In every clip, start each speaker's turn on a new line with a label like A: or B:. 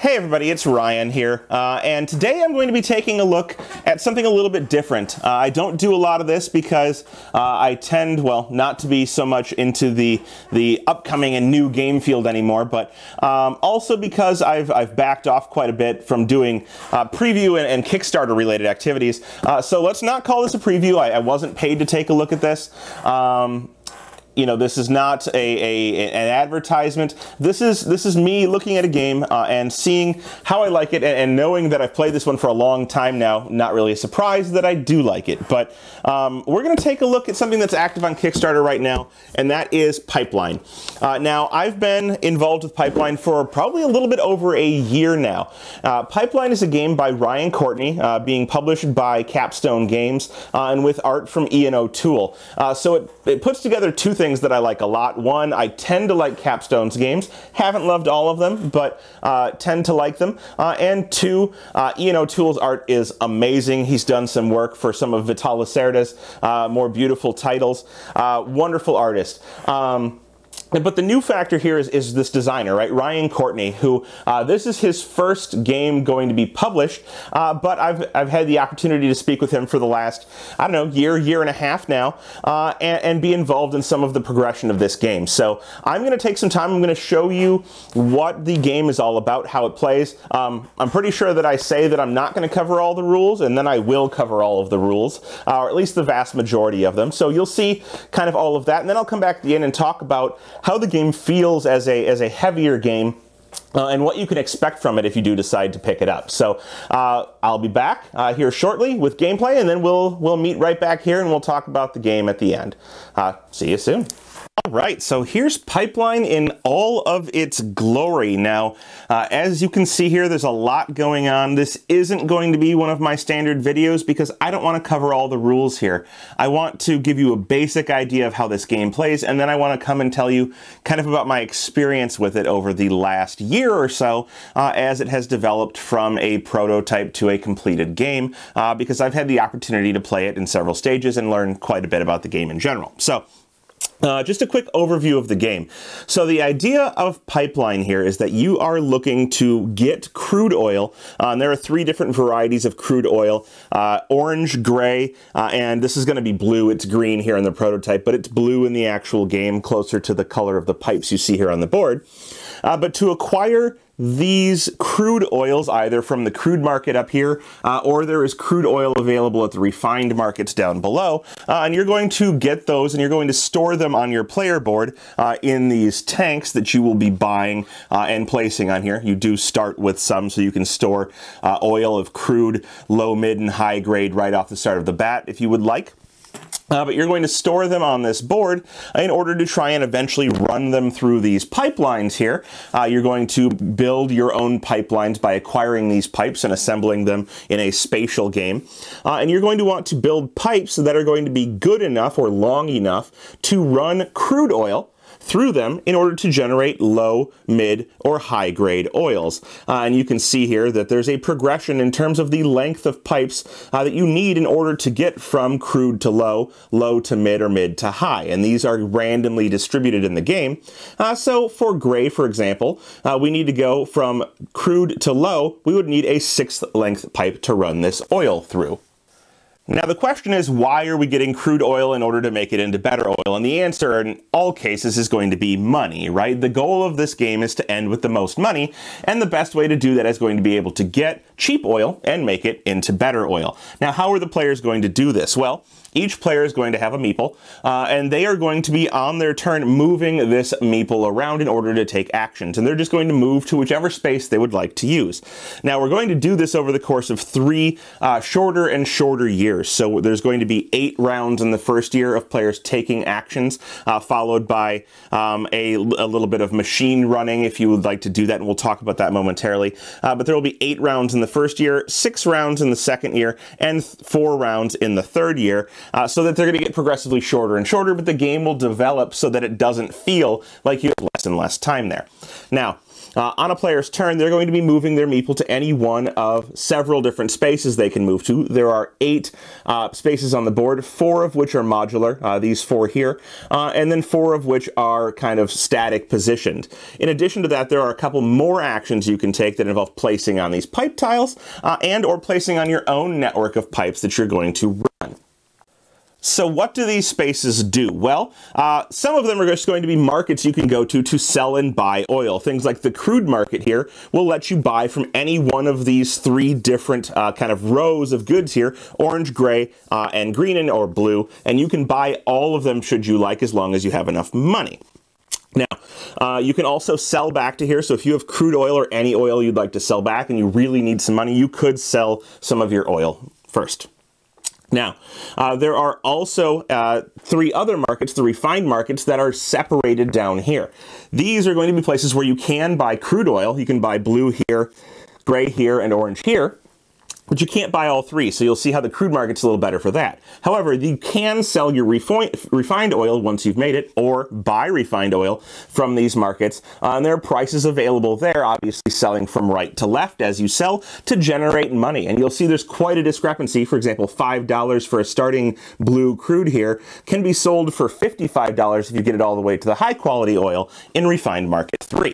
A: Hey everybody, it's Ryan here, and today I'm going to be taking a look at something a little bit different. I don't do a lot of this because I tend, well, not to be so much into the upcoming and new game field anymore, but also because I've backed off quite a bit from doing preview and Kickstarter related activities. So let's not call this a preview. I wasn't paid to take a look at this. You know, this is not an advertisement. This is me looking at a game and seeing how I like it, and knowing that I've played this one for a long time now. Not really a surprise that I do like it, but we're going to take a look at something that's active on Kickstarter right now, and that is Pipeline. Now, I've been involved with Pipeline for probably a little bit over a year now. Pipeline is a game by Ryan Courtney, being published by Capstone Games, and with art from Ian O'Toole. So it puts together two things that I like a lot. One, I tend to like Capstone's games. Haven't loved all of them, but tend to like them. And two, Ian O'Toole's art is amazing. He's done some work for some of Vital Lacerda's more beautiful titles. Wonderful artist. But the new factor here is this designer, right? Ryan Courtney, who this is his first game going to be published, but I've had the opportunity to speak with him for the last, I don't know, year and a half now, and be involved in some of the progression of this game. So I'm going to take some time. I'm going to show you what the game is all about, how it plays. I'm pretty sure that I say that I'm not going to cover all the rules, and then I will cover all of the rules, or at least the vast majority of them. So you'll see kind of all of that, and then I'll come back at the end and talk about how the game feels as a heavier game, and what you can expect from it if you do decide to pick it up. So I'll be back here shortly with gameplay, and then we'll meet right back here and we'll talk about the game at the end. See you soon. All right, so here's Pipeline in all of its glory. Now, as you can see here, there's a lot going on. This isn't going to be one of my standard videos because I don't want to cover all the rules here. I want to give you a basic idea of how this game plays, and then I want to come and tell you kind of about my experience with it over the last year or so, as it has developed from a prototype to a completed game, because I've had the opportunity to play it in several stages and learn quite a bit about the game in general. So, just a quick overview of the game. So the idea of Pipeline here is that you are looking to get crude oil. And there are three different varieties of crude oil: orange, gray, and this is going to be blue. It's green here in the prototype, but it's blue in the actual game, closer to the color of the pipes you see here on the board. But to acquire these crude oils, either from the crude market up here, or there is crude oil available at the refined markets down below, and you're going to get those and you're going to store them on your player board in these tanks that you will be buying and placing on here. You do start with some, so you can store oil of crude, low, mid, and high grade right off the start of the bat if you would like. But you're going to store them on this board in order to try and eventually run them through these pipelines here. You're going to build your own pipelines by acquiring these pipes and assembling them in a spatial game. And you're going to want to build pipes that are going to be good enough or long enough to run crude oil through them in order to generate low, mid, or high grade oils. And you can see here that there's a progression in terms of the length of pipes that you need in order to get from crude to low, low to mid, or mid to high. And these are randomly distributed in the game. So for gray, for example, we need to go from crude to low. We would need a 6th length pipe to run this oil through. Now the question is, why are we getting crude oil in order to make it into better oil? And the answer in all cases is going to be money, right? The goal of this game is to end with the most money, and the best way to do that is going to be able to get cheap oil and make it into better oil. Now, how are the players going to do this? Well, each player is going to have a meeple, and they are going to be on their turn moving this meeple around in order to take actions, and they're just going to move to whichever space they would like to use. Now, we're going to do this over the course of 3 shorter and shorter years. So there's going to be 8 rounds in the first year of players taking actions, followed by a little bit of machine running if you would like to do that, and we'll talk about that momentarily. But there will be 8 rounds in the first year, 6 rounds in the second year, and 4 rounds in the third year. So that they're going to get progressively shorter and shorter, but the game will develop so that it doesn't feel like you have less and less time there. Now, On a player's turn, they're going to be moving their meeple to any one of several different spaces they can move to. There are 8 spaces on the board, 4 of which are modular, these 4 here, and then 4 of which are kind of static positioned. In addition to that, there are a couple more actions you can take that involve placing on these pipe tiles and or placing on your own network of pipes that you're going to run. So what do these spaces do? Well, some of them are just going to be markets you can go to sell and buy oil. Things like the crude market here will let you buy from any one of these 3 different kind of rows of goods here, orange, gray, and green or blue, and you can buy all of them should you like, as long as you have enough money. Now, you can also sell back to here, so if you have crude oil or any oil you'd like to sell back and you really need some money, you could sell some of your oil first. Now, there are also 3 other markets, the refined markets, that are separated down here. These are going to be places where you can buy crude oil. You can buy blue here, gray here, and orange here. But you can't buy all 3, so you'll see how the crude market's a little better for that. However, you can sell your refined oil once you've made it, or buy refined oil from these markets. And there are prices available there, obviously selling from right to left as you sell to generate money. And you'll see there's quite a discrepancy. For example, $5 for a starting blue crude here can be sold for $55 if you get it all the way to the high quality oil in refined market 3.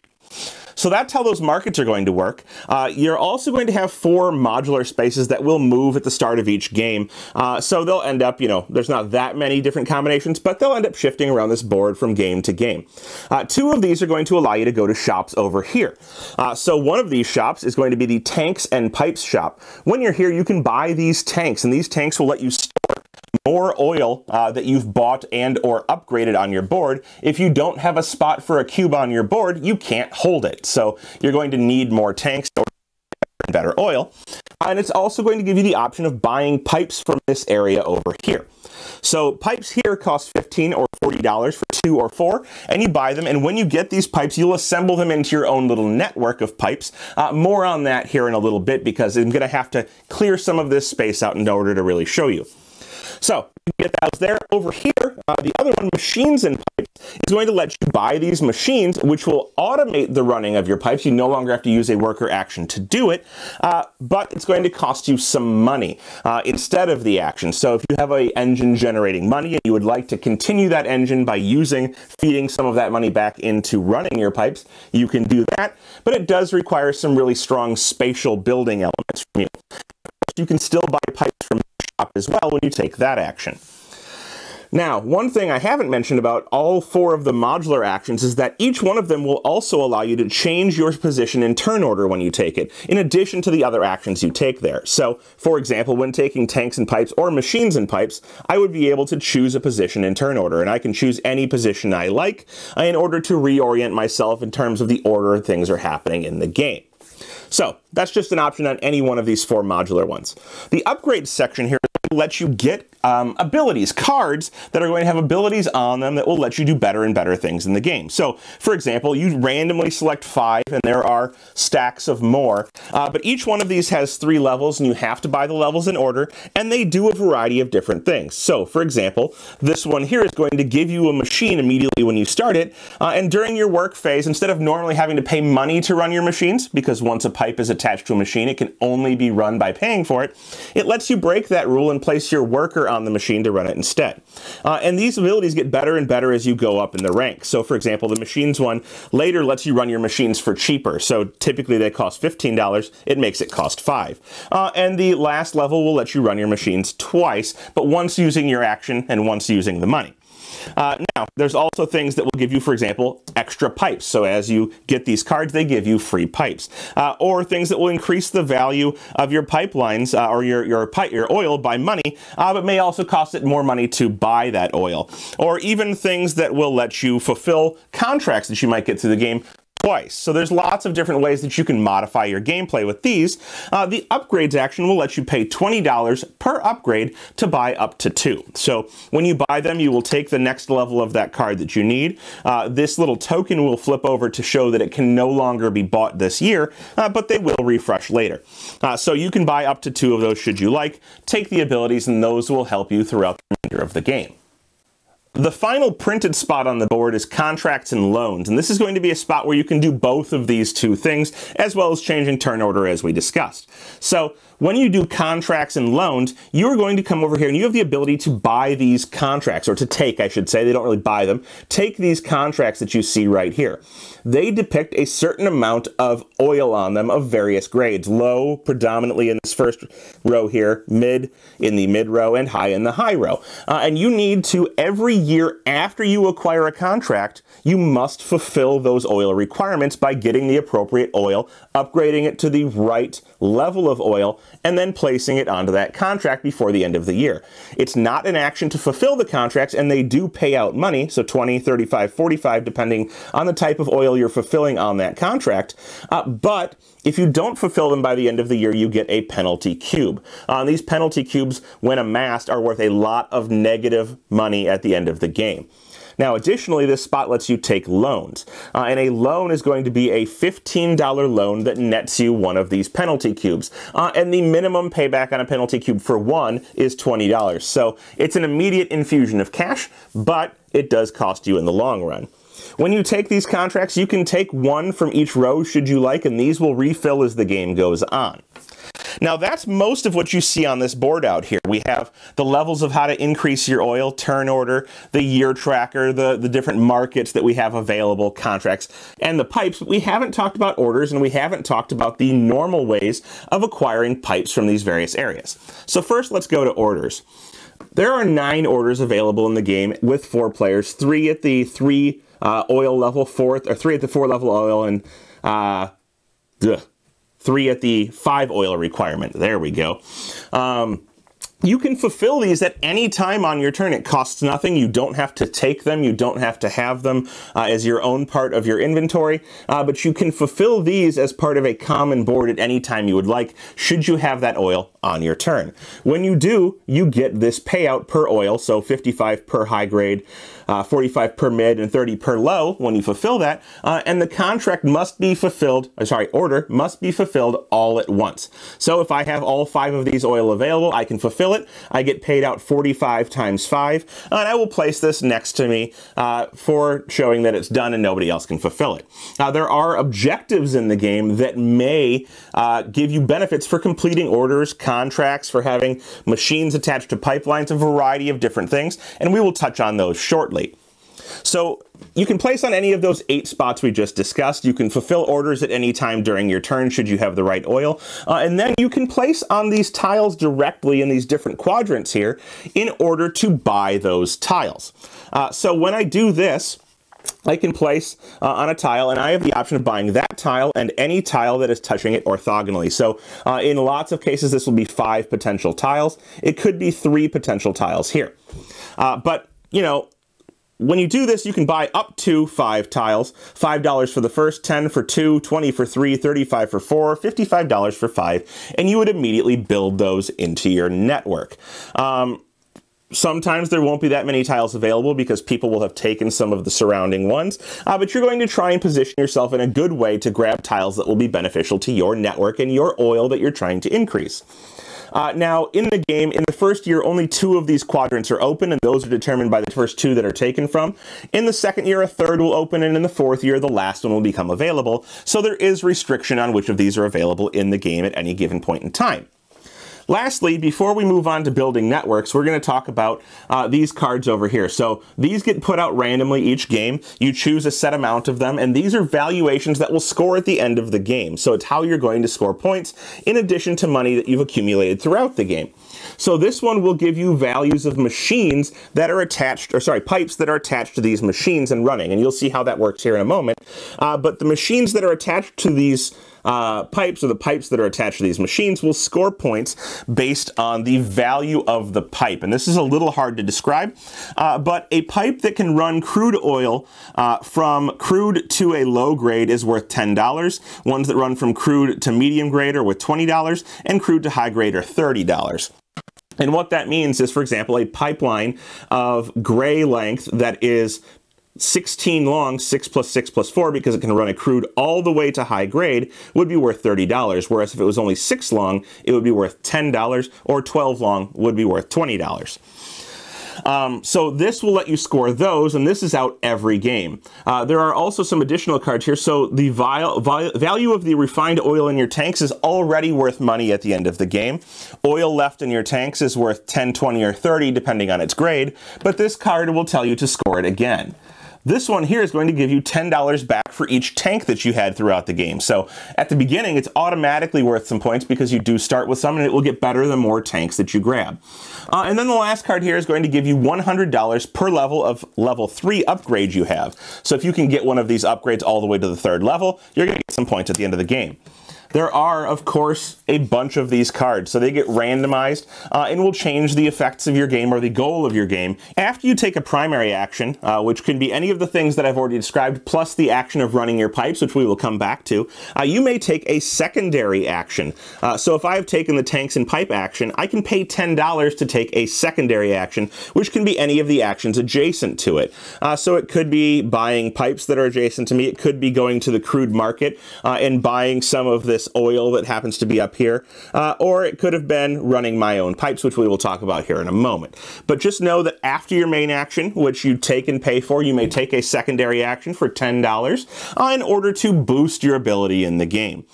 A: So that's how those markets are going to work. You're also going to have 4 modular spaces that will move at the start of each game. So they'll end up, there's not that many different combinations, but they'll end up shifting around this board from game to game. 2 of these are going to allow you to go to shops over here. So one of these shops is going to be the tanks and pipes shop. When you're here, you can buy these tanks, and these tanks will let you store more oil that you've bought and or upgraded on your board. If you don't have a spot for a cube on your board, you can't hold it. So you're going to need more tanks or better oil. And it's also going to give you the option of buying pipes from this area over here. So pipes here cost $15 or $40 for 2 or 4, and you buy them, and when you get these pipes, you'll assemble them into your own little network of pipes. More on that here in a little bit, because I'm going to have to clear some of this space out in order to really show you. So you get those there. Over here, the other one, machines and pipes, is going to let you buy these machines, which will automate the running of your pipes. You no longer have to use a worker action to do it, but it's going to cost you some money instead of the action. So if you have an engine generating money and you would like to continue that engine by feeding some of that money back into running your pipes, you can do that, but it does require some really strong spatial building elements from you. You can still buy pipes from as well when you take that action. Now, one thing I haven't mentioned about all 4 of the modular actions is that each one of them will also allow you to change your position in turn order when you take it, in addition to the other actions you take there. So, for example, when taking tanks and pipes or machines and pipes, I would be able to choose a position in turn order, and I can choose any position I like in order to reorient myself in terms of the order things are happening in the game. So that's just an option on any one of these 4 modular ones. The upgrade section here let you get abilities, cards that are going to have abilities on them that will let you do better and better things in the game. So, for example, you randomly select 5 and there are stacks of more, but each one of these has 3 levels and you have to buy the levels in order, and they do a variety of different things. So, for example, this one here is going to give you a machine immediately when you start it, and during your work phase, instead of normally having to pay money to run your machines, because once a pipe is attached to a machine, it can only be run by paying for it, it lets you break that rule and place your worker on the machine to run it instead. And these abilities get better and better as you go up in the ranks. So, for example, the machines one later lets you run your machines for cheaper. So typically they cost $15, it makes it cost $5. And the last level will let you run your machines twice, but once using your action and once using the money. Now, there's also things that will give you, for example, extra pipes. So as you get these cards, they give you free pipes. Or things that will increase the value of your pipelines or your oil by money, but may also cost it more money to buy that oil. Or even things that will let you fulfill contracts that you might get through the game twice. So there's lots of different ways that you can modify your gameplay with these. The upgrades action will let you pay $20 per upgrade to buy up to 2. So when you buy them, you will take the next level of that card that you need. This little token will flip over to show that it can no longer be bought this year, but they will refresh later. So you can buy up to 2 of those should you like. Take the abilities, and those will help you throughout the remainder of the game. The final printed spot on the board is contracts and loans, and this is going to be a spot where you can do both of these two things, as well as changing turn order as we discussed. So when you do contracts and loans, you're going to come over here and you have the ability to buy these contracts, or to take, I should say, they don't really buy them, take these contracts that you see right here. They depict a certain amount of oil on them of various grades, low predominantly in this first row here, mid in the mid row, and high in the high row. And you need to, every year after you acquire a contract, you must fulfill those oil requirements by getting the appropriate oil, upgrading it to the right level of oil, and then placing it onto that contract before the end of the year. It's not an action to fulfill the contracts, and they do pay out money, so 20, 35, 45, depending on the type of oil you're fulfilling on that contract, but if you don't fulfill them by the end of the year, you get a penalty cube. These penalty cubes, when amassed, are worth a lot of negative money at the end of the game. Now, additionally, this spot lets you take loans, and a loan is going to be a $15 loan that nets you one of these penalty cubes, and the minimum payback on a penalty cube for one is $20. So it's an immediate infusion of cash, but it does cost you in the long run. When you take these contracts, you can take one from each row should you like, and these will refill as the game goes on. Now that's most of what you see on this board out here. We have the levels of how to increase your oil, turn order, the year tracker, the different markets that we have available, contracts, and the pipes. But we haven't talked about orders, and we haven't talked about the normal ways of acquiring pipes from these various areas. So first, let's go to orders. There are 9 orders available in the game with 4 players, 3 at the 3 oil level, 3 at the 4 level oil, and 3 at the 5 oil requirement. There we go. You can fulfill these at any time on your turn. It costs nothing. You don't have to take them. You don't have to have them as your own part of your inventory. But you can fulfill these as part of a common board at any time you would like, should you have that oil on your turn. When you do, you get this payout per oil, so 55 per high grade, 45 per mid, and 30 per low when you fulfill that, and the contract must be fulfilled, order must be fulfilled all at once. So if I have all 5 of these oil available, I can fulfill it. I get paid out 45 times 5, and I will place this next to me for showing that it's done and nobody else can fulfill it. There are objectives in the game that may give you benefits for completing orders, contracts, for having machines attached to pipelines, a variety of different things, and we will touch on those shortly. So you can place on any of those 8 spots we just discussed. You can fulfill orders at any time during your turn should you have the right oil. And then you can place on these tiles directly in these different quadrants here in order to buy those tiles. So when I do this, I can place on a tile, and I have the option of buying that tile and any tile that is touching it orthogonally. So in lots of cases, this will be 5 potential tiles. It could be 3 potential tiles here. But, you know, when you do this, you can buy up to 5 tiles, $5 for the first, 10 for 2, 20 for 3, 35 for 4, $55 for 5, and you would immediately build those into your network. Sometimes there won't be that many tiles available because people will have taken some of the surrounding ones, but you're going to try and position yourself in a good way to grab tiles that will be beneficial to your network and your oil that you're trying to increase. Now, in the game, in the first year, only 2 of these quadrants are open, and those are determined by the first 2 that are taken from. In the second year, a third will open, and in the fourth year, the last one will become available. So there is restriction on which of these are available in the game at any given point in time. Lastly, before we move on to building networks, we're going to talk about these cards over here. So these get put out randomly each game. You choose a set amount of them, and these are valuations that will score at the end of the game. So it's how you're going to score points in addition to money that you've accumulated throughout the game. So this one will give you values of machines that are attached, pipes that are attached to these machines and running. And you'll see how that works here in a moment. But the machines that are attached to these pipes, or the pipes that are attached to these machines, will score points based on the value of the pipe. And this is a little hard to describe, but a pipe that can run crude oil from crude to a low grade is worth $10. Ones that run from crude to medium grade are worth $20, and crude to high grade are $30. And what that means is, for example, a pipeline of gray length that is 16 long, 6 plus 6 plus 4, because it can run a crude all the way to high grade, would be worth $30, whereas if it was only 6 long, it would be worth $10, or 12 long would be worth $20. So this will let you score those, and this is out every game. There are also some additional cards here. So the value of the refined oil in your tanks is already worth money at the end of the game. Oil left in your tanks is worth 10, 20, or 30, depending on its grade, but this card will tell you to score it again. This one here is going to give you $10 back for each tank that you had throughout the game. So at the beginning, it's automatically worth some points because you do start with some, and it will get better the more tanks that you grab. And then the last card here is going to give you $100 per level of level 3 upgrade you have. So if you can get one of these upgrades all the way to the 3rd level, you're going to get some points at the end of the game. There are, of course, a bunch of these cards, so they get randomized and will change the effects of your game or the goal of your game. After you take a primary action, which can be any of the things that I've already described, plus the action of running your pipes, which we will come back to, you may take a secondary action. So if I've taken the tanks and pipe action, I can pay $10 to take a secondary action, which can be any of the actions adjacent to it. So it could be buying pipes that are adjacent to me. It could be going to the crude market and buying some of this oil that happens to be up here, or it could have been running my own pipes, which we will talk about here in a moment. But just know that after your main action, which you take and pay for, you may take a secondary action for $10 in order to boost your ability in the game.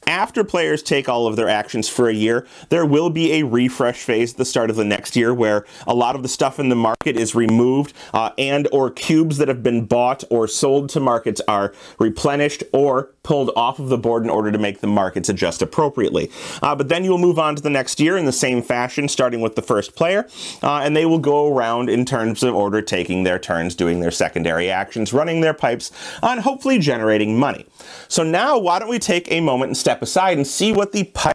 A: After players take all of their actions for a year, there will be a refresh phase at the start of the next year where a lot of the stuff in the market is removed and or cubes that have been bought or sold to markets are replenished or pulled off of the board in order to make the markets adjust appropriately. But then you will move on to the next year in the same fashion, starting with the first player, and they will go around in terms of order, taking their turns, doing their secondary actions, running their pipes, and hopefully generating money. So now why don't we take a moment and step aside and see what the pipe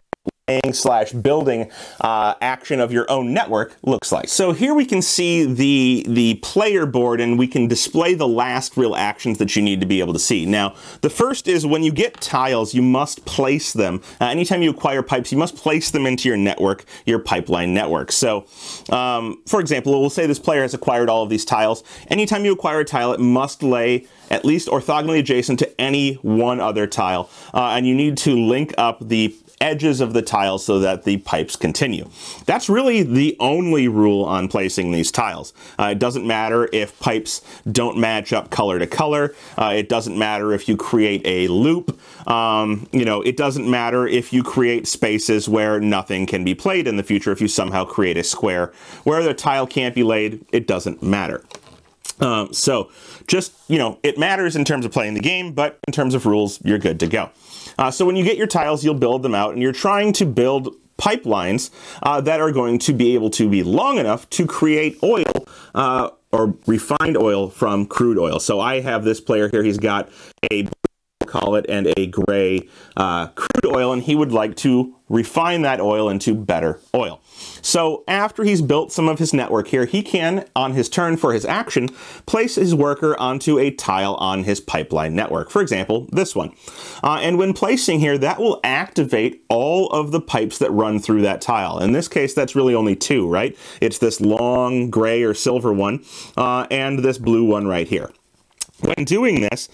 A: /building action of your own network looks like. So here we can see the player board, and we can display the last real actions that you need to be able to see. Now, the first is when you get tiles, you must place them. Anytime you acquire pipes, you must place them into your network, your pipeline network. So, for example, we'll say this player has acquired all of these tiles. Anytime you acquire a tile, it must lay at least orthogonally adjacent to any one other tile, and you need to link up the edges of the tiles so that the pipes continue. That's really the only rule on placing these tiles. It doesn't matter if pipes don't match up color to color. It doesn't matter if you create a loop. It doesn't matter if you create spaces where nothing can be played in the future. If you somehow create a square where the tile can't be laid, it doesn't matter. So just, it matters in terms of playing the game, but in terms of rules, you're good to go. So when you get your tiles, you'll build them out, and you're trying to build pipelines that are going to be able to be long enough to create oil or refined oil from crude oil. So I have this player here, he's got a call it and a gray crude oil, and he would like to refine that oil into better oil. So after he's built some of his network here, he can, on his turn for his action, place his worker onto a tile on his pipeline network. For example, this one. And when placing here, that will activate all of the pipes that run through that tile. In this case, that's really only two, right? It's this long gray or silver one and this blue one right here. When doing this,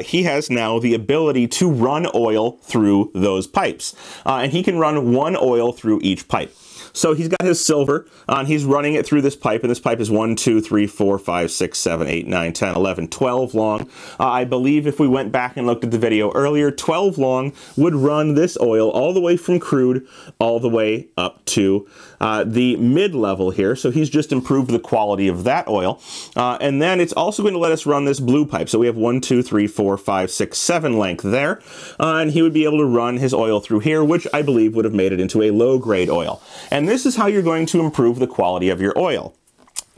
A: he has now the ability to run oil through those pipes. And he can run one oil through each pipe. So he's got his silver, and he's running it through this pipe, and this pipe is 1, 2, 3, 4, 5, 6, 7, 8, 9, 10, 11, 12 long. I believe if we went back and looked at the video earlier, 12 long would run this oil all the way from crude all the way up to the mid-level here. So he's just improved the quality of that oil. And then it's also going to let us run this blue pipe. So we have 1, 2, 3, 4, 5, 6, 7 length there. And he would be able to run his oil through here, which I believe would have made it into a low-grade oil. And this is how you're going to improve the quality of your oil.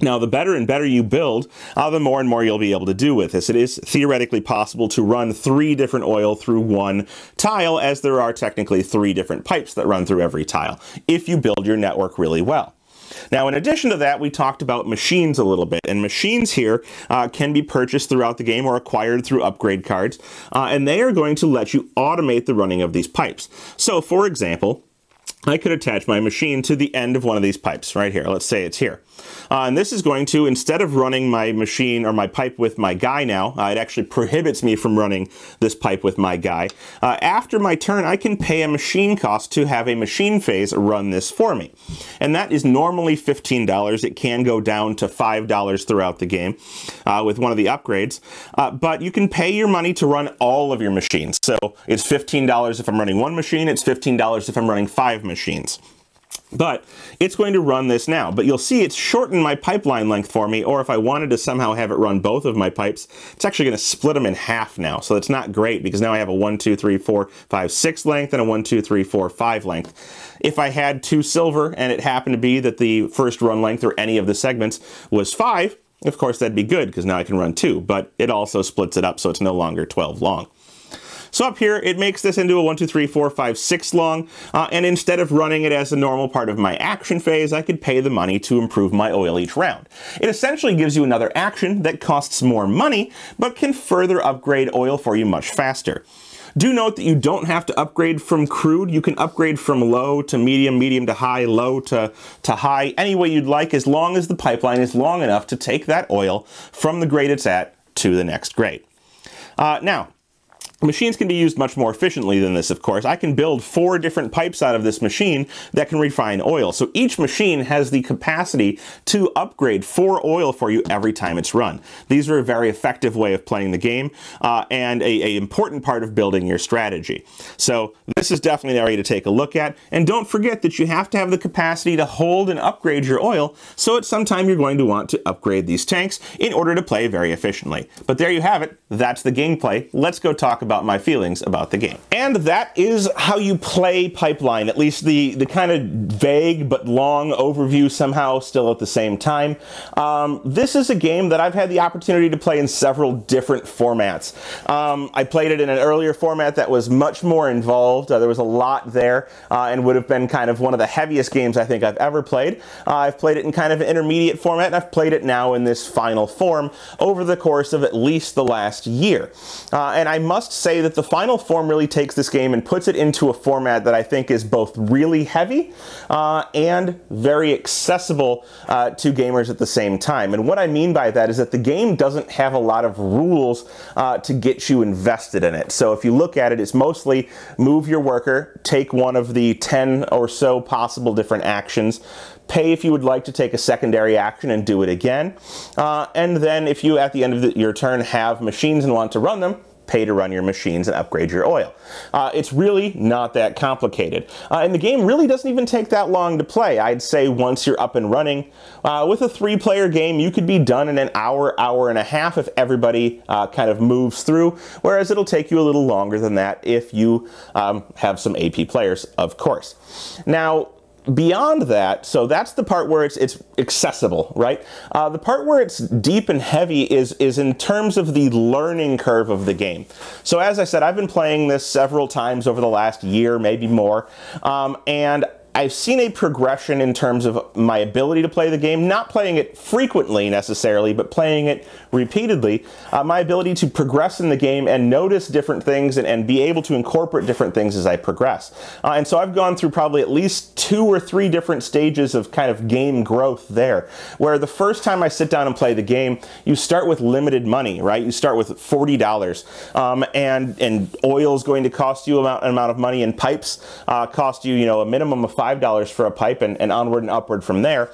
A: Now, the better and better you build, the more and more you'll be able to do with this. It is theoretically possible to run 3 different oil through one tile, as there are technically 3 different pipes that run through every tile, if you build your network really well. Now, in addition to that, we talked about machines a little bit, and machines here can be purchased throughout the game or acquired through upgrade cards, and they are going to let you automate the running of these pipes. So, for example, I could attach my machine to the end of one of these pipes right here. Let's say it's here. And this is going to, instead of running my machine or my pipe with my guy now, it actually prohibits me from running this pipe with my guy. After my turn, I can pay a machine cost to have a machine phase run this for me. And that is normally $15. It can go down to $5 throughout the game with one of the upgrades. But you can pay your money to run all of your machines. So it's $15 if I'm running one machine, it's $15 if I'm running 5 machines. But it's going to run this now. But you'll see it's shortened my pipeline length for me, or if I wanted to somehow have it run both of my pipes, it's actually going to split them in half now. So it's not great because now I have a 1, 2, 3, 4, 5, 6 length and a 1, 2, 3, 4, 5 length. If I had 2 silver and it happened to be that the first run length or any of the segments was 5, of course that'd be good because now I can run 2, but it also splits it up so it's no longer 12 long. So up here, it makes this into a 1, 2, 3, 4, 5, 6 long, and instead of running it as a normal part of my action phase, I could pay the money to improve my oil each round. It essentially gives you another action that costs more money, but can further upgrade oil for you much faster. Do note that you don't have to upgrade from crude. You can upgrade from low to medium, medium to high, low to high, any way you'd like, as long as the pipeline is long enough to take that oil from the grade it's at to the next grade. Now, machines can be used much more efficiently than this, of course. I can build 4 different pipes out of this machine that can refine oil. So each machine has the capacity to upgrade 4 oil for you every time it's run. These are a very effective way of playing the game and an important part of building your strategy. So this is definitely an area to take a look at. And don't forget that you have to have the capacity to hold and upgrade your oil. So at some time you're going to want to upgrade these tanks in order to play very efficiently. But there you have it. That's the gameplay. Let's go talk about my feelings about the game. And that is how you play Pipeline, at least the kind of vague but long overview somehow still at the same time. This is a game that I've had the opportunity to play in several different formats. I played it in an earlier format that was much more involved. There was a lot there and would have been kind of one of the heaviest games I think I've ever played. I've played it in kind of an intermediate format, and I've played it now in this final form over the course of at least the last year. And I must say that the final form really takes this game and puts it into a format that I think is both really heavy and very accessible to gamers at the same time. And what I mean by that is that the game doesn't have a lot of rules to get you invested in it. So if you look at it, it's mostly move your worker, take one of the 10 or so possible different actions, pay if you would like to take a secondary action and do it again, and then if you at the end of your turn have machines and want to run them, pay to run your machines and upgrade your oil. It's really not that complicated. And the game really doesn't even take that long to play. I'd say once you're up and running, with a 3-player game, you could be done in an hour, hour and a half if everybody kind of moves through, whereas it'll take you a little longer than that if you have some AP players, of course. Now, beyond that, so that's the part where it's accessible, right? The part where it's deep and heavy is in terms of the learning curve of the game. So as I said, I've been playing this several times over the last year, maybe more, and I've seen a progression in terms of my ability to play the game, not playing it frequently necessarily, but playing it repeatedly, my ability to progress in the game and notice different things and be able to incorporate different things as I progress. And so I've gone through probably at least 2 or 3 different stages of kind of game growth there, where the first time I sit down and play the game, you start with limited money, right? You start with $40, and oil is going to cost you an amount of money, and pipes cost you, a minimum of $5 for a pipe and onward and upward from there.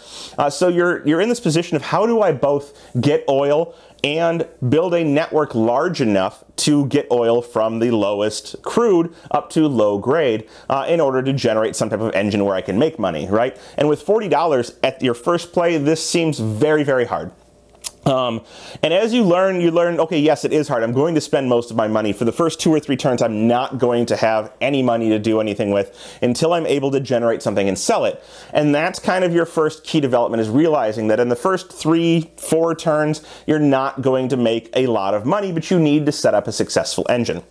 A: So you're in this position of how do I both get oil and build a network large enough to get oil from the lowest crude up to low grade in order to generate some type of engine where I can make money, right? And with $40 at your first play, this seems very, very hard. And as you learn, okay, yes, it is hard. I'm going to spend most of my money. For the first 2 or 3 turns, I'm not going to have any money to do anything with until I'm able to generate something and sell it. And that's kind of your first key development, is realizing that in the first 3, 4 turns, you're not going to make a lot of money, but you need to set up a successful engine.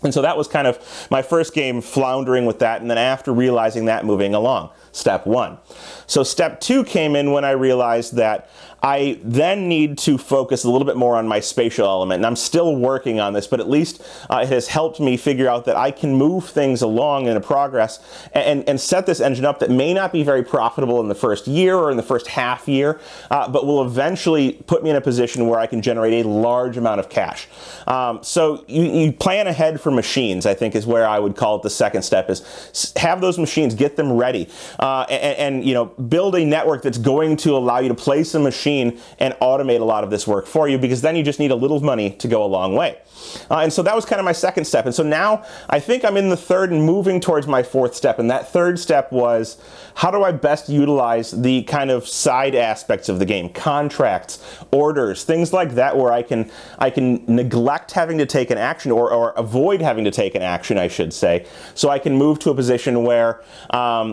A: And so that was kind of my first game, floundering with that, and then after realizing that, moving along. Step 1. So step 2 came in when I realized that I then need to focus a little bit more on my spatial element, and I'm still working on this, but at least it has helped me figure out that I can move things along in a progress and set this engine up that may not be very profitable in the first year or in the first half year, but will eventually put me in a position where I can generate a large amount of cash. So you plan ahead for machines, I think, is where I would call it the second step, is have those machines, get them ready, and you know, build a network that's going to allow you to place a machine and automate a lot of this work for you, because then you just need a little money to go a long way. And so that was kind of my second step. And so now I think I'm in the third and moving towards my fourth step. And that third step was, how do I best utilize the kind of side aspects of the game, contracts, orders, things like that, where I can neglect having to take an action, or avoid having to take an action, I should say, so I can move to a position where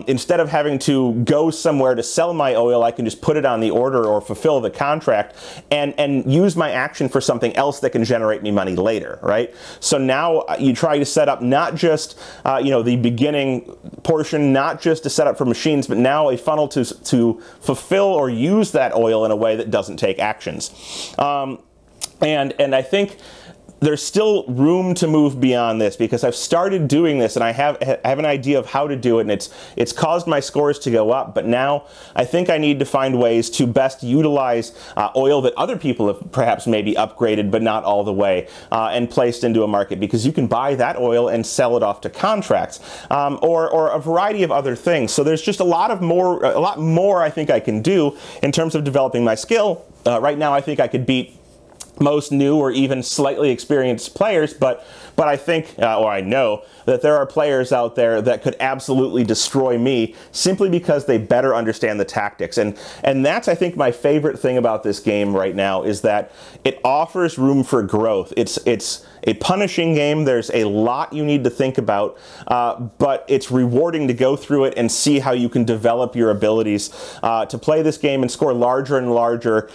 A: instead of having to go somewhere to sell my oil, I can just put it on the order or fulfill the contract and use my action for something else that can generate me money later, right? So now you try to set up not just you know, the beginning portion, not just to set up for machines, but now a funnel to fulfill or use that oil in a way that doesn't take actions. And I think there's still room to move beyond this, because I've started doing this and I have an idea of how to do it, and it's caused my scores to go up, but now I think I need to find ways to best utilize oil that other people have perhaps maybe upgraded but not all the way, and placed into a market, because you can buy that oil and sell it off to contracts, or a variety of other things. So there's just a lot more I think I can do in terms of developing my skill. Right now I think I could beat most new or even slightly experienced players, but I think, or I know, that there are players out there that could absolutely destroy me simply because they better understand the tactics. And that's, I think, my favorite thing about this game right now, is that it offers room for growth. It's a punishing game. There's a lot you need to think about, but it's rewarding to go through it and see how you can develop your abilities to play this game and score larger and larger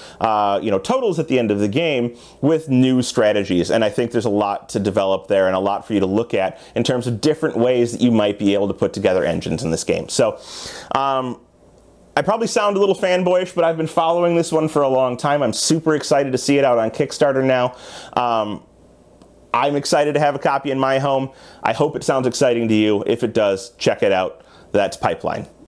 A: you know, totals at the end of the game with new strategies. And I think there's a lot to develop there and a lot for you to look at in terms of different ways that you might be able to put together engines in this game. So I probably sound a little fanboyish, but I've been following this one for a long time. I'm super excited to see it out on Kickstarter now. I'm excited to have a copy in my home. I hope it sounds exciting to you. If it does, check it out. That's Pipeline.